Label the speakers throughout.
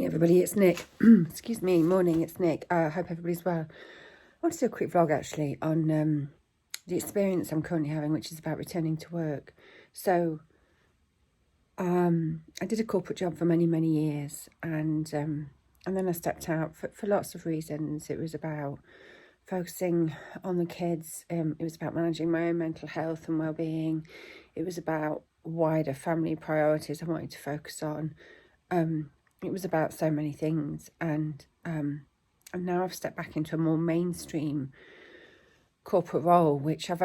Speaker 1: everybody, it's Nick. Excuse me, morning, it's Nick. I hope everybody's well. I want to do a quick vlog actually on the experience I'm currently having, which is about returning to work. So I did a corporate job for many years, and then I stepped out for lots of reasons. It was about focusing on the kids. It was about managing my own mental health and well-being. It was about wider family priorities I wanted to focus on. It was about so many things, and now I've stepped back into a more mainstream corporate role, which I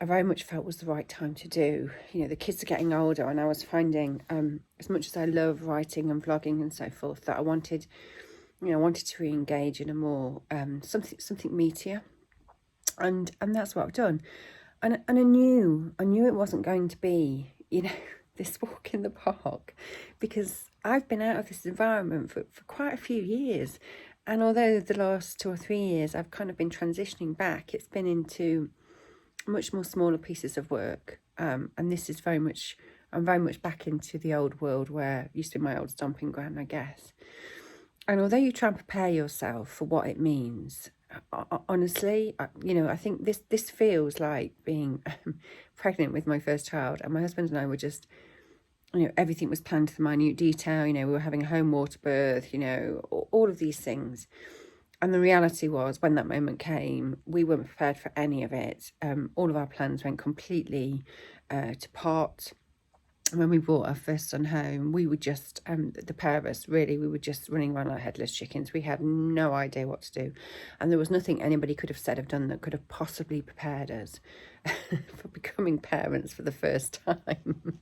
Speaker 1: very much felt was the right time to do. You know, the kids are getting older, and I was finding, as much as I love writing and vlogging and so forth, that I wanted to re-engage in a more something meatier, and that's what I've done. And I knew it wasn't going to be, this walk in the park, because I've been out of this environment for quite a few years. And although the last 2 or 3 years I've kind of been transitioning back, it's been into much more smaller pieces of work. And this is I'm very much back into the old world where it used to be my old stomping ground, I guess. And although you try and prepare yourself for what it means, honestly, I think this feels like being pregnant with my first child. And my husband and I were just, everything was planned to the minute detail. We were having a home water birth, all of these things. And the reality was, when that moment came, we weren't prepared for any of it. All of our plans went completely to pot. When we brought our first son home, we were just, the pair of us, really, we were just running around like headless chickens. We had no idea what to do. And there was nothing anybody could have said or done that could have possibly prepared us for becoming parents for the first time.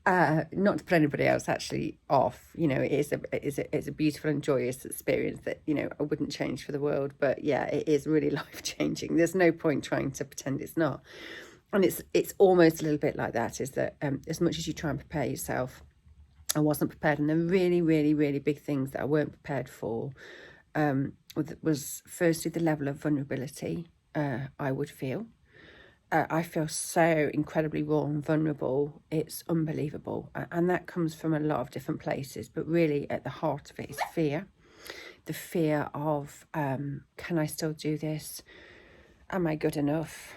Speaker 1: Not to put anybody else actually off, it's a beautiful and joyous experience that, I wouldn't change for the world. But yeah, it is really life-changing. There's no point trying to pretend it's not. And it's almost a little bit like that, is that as much as you try and prepare yourself, I wasn't prepared. And the really big things that I weren't prepared for was firstly the level of vulnerability I would feel. I feel so incredibly raw and vulnerable. It's unbelievable. And that comes from a lot of different places. But really at the heart of it is fear. The fear of, can I still do this? Am I good enough?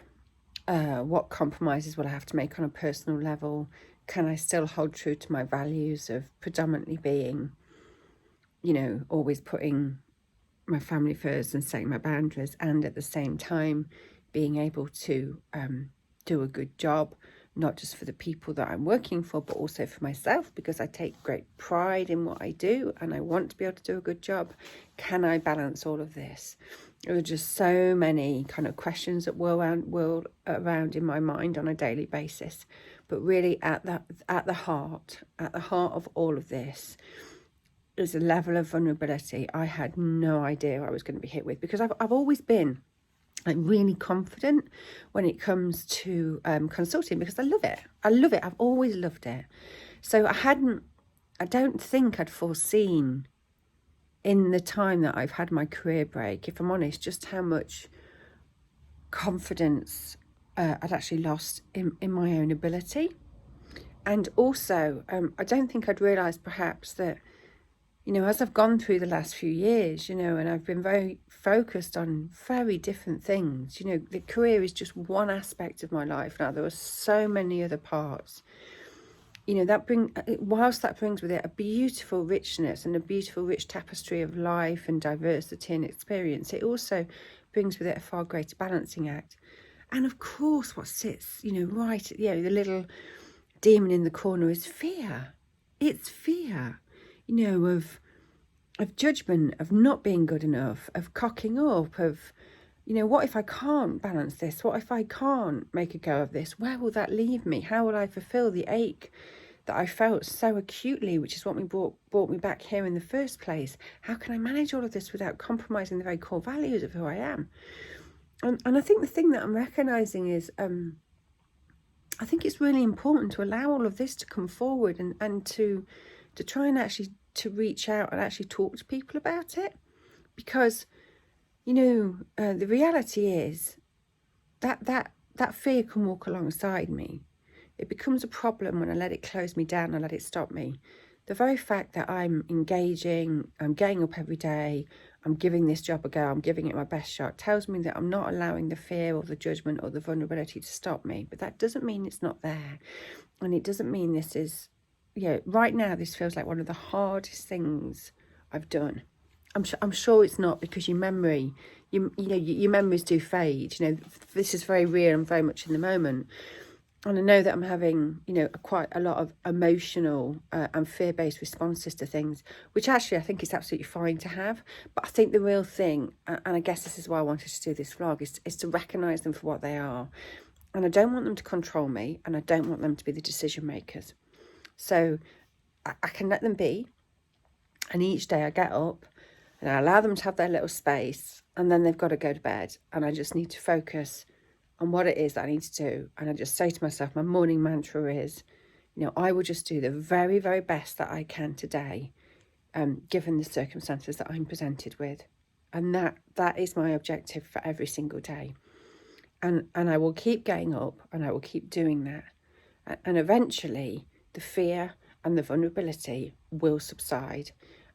Speaker 1: What compromises will I have to make on a personal level? Can I still hold true to my values of predominantly being, always putting my family first and setting my boundaries, and at the same time being able to do a good job, not just for the people that I'm working for, but also for myself, because I take great pride in what I do and I want to be able to do a good job. Can I balance all of this? There are just so many kind of questions that whirl around in my mind on a daily basis. But really at the heart of all of this is a level of vulnerability I had no idea I was going to be hit with, because I've always been really confident when it comes to consulting, because I love it. I've always loved it. So I don't think I'd foreseen in the time that I've had my career break, if I'm honest, just how much confidence I'd actually lost in my own ability. And also, I don't think I'd realised perhaps that, as I've gone through the last few years, and I've been very focused on very different things. The career is just one aspect of my life now. There are so many other parts. Whilst that brings with it a beautiful richness and a beautiful rich tapestry of life and diversity and experience, it also brings with it a far greater balancing act. And of course, what sits, right, the little demon in the corner is fear. It's fear, of judgment, of not being good enough, of cocking up, of, what if I can't balance this? What if I can't make a go of this? Where will that leave me? How will I fulfill the ache that I felt so acutely, which is what brought me back here in the first place? How can I manage all of this without compromising the very core values of who I am? And I think the thing that I'm recognising is, I think it's really important to allow all of this to come forward and to try and actually to reach out and actually talk to people about it. Because, the reality is that fear can walk alongside me. It becomes a problem when I let it close me down and let it stop me. the very fact that I'm engaging, I'm getting up every day, I'm giving this job a go, I'm giving it my best shot, tells me that I'm not allowing the fear or the judgment or the vulnerability to stop me. But that doesn't mean it's not there. And it doesn't mean this is, right now this feels like one of the hardest things I've done. I'm sure it's not, because your memories do fade. This is very real and very much in the moment. And I know that I'm having, quite a lot of emotional and fear-based responses to things, which actually I think is absolutely fine to have. But I think the real thing, and I guess this is why I wanted to do this vlog, is to recognise them for what they are. And I don't want them to control me, and I don't want them to be the decision makers. So I can let them be. And each day I get up and I allow them to have their little space, and then they've got to go to bed. And I just need to focus on what it is that I need to do. And I just say to myself, my morning mantra is, I will just do the very, very best that I can today, given the circumstances that I'm presented with. And that is my objective for every single day. And I will keep getting up, and I will keep doing that. And eventually the fear and the vulnerability will subside,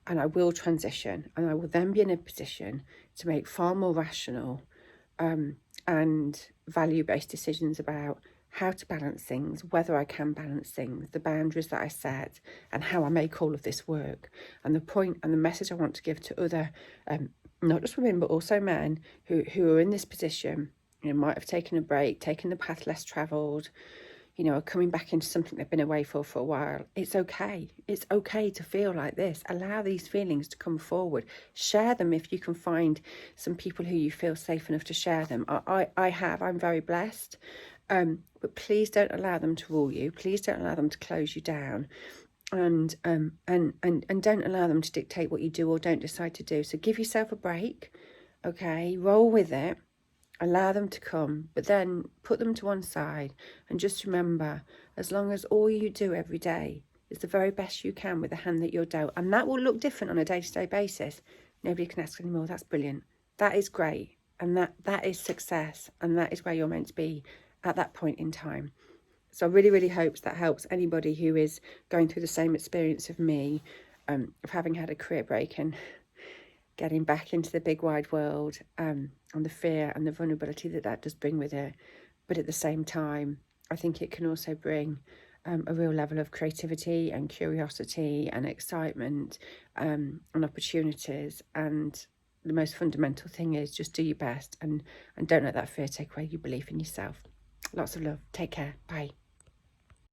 Speaker 1: and I will transition, and I will then be in a position to make far more rational and value-based decisions about how to balance things, whether I can balance things, the boundaries that I set, and how I make all of this work. And the point and the message I want to give to other, not just women, but also men who are in this position, might have taken a break, taken the path less travelled, are coming back into something they've been away for a while. It's okay. It's okay to feel like this. Allow these feelings to come forward. Share them if you can find some people who you feel safe enough to share them. I'm very blessed. But please don't allow them to rule you. Please don't allow them to close you down. And don't allow them to dictate what you do or don't decide to do. So give yourself a break. Okay, roll with it. Allow them to come, but then put them to one side, and just remember, as long as all you do every day is the very best you can with the hand that you're dealt, and that will look different on a day-to-day basis. Nobody can ask anymore. That's brilliant. That is great. And that is success. And that is where you're meant to be at that point in time. So I really, really hope that helps anybody who is going through the same experience of me, of having had a career break and getting back into the big wide world, and the fear and the vulnerability that does bring with it. But at the same time, I think it can also bring a real level of creativity and curiosity and excitement, and opportunities. And the most fundamental thing is just do your best, and don't let that fear take away your belief in yourself. Lots of love. Take care. Bye.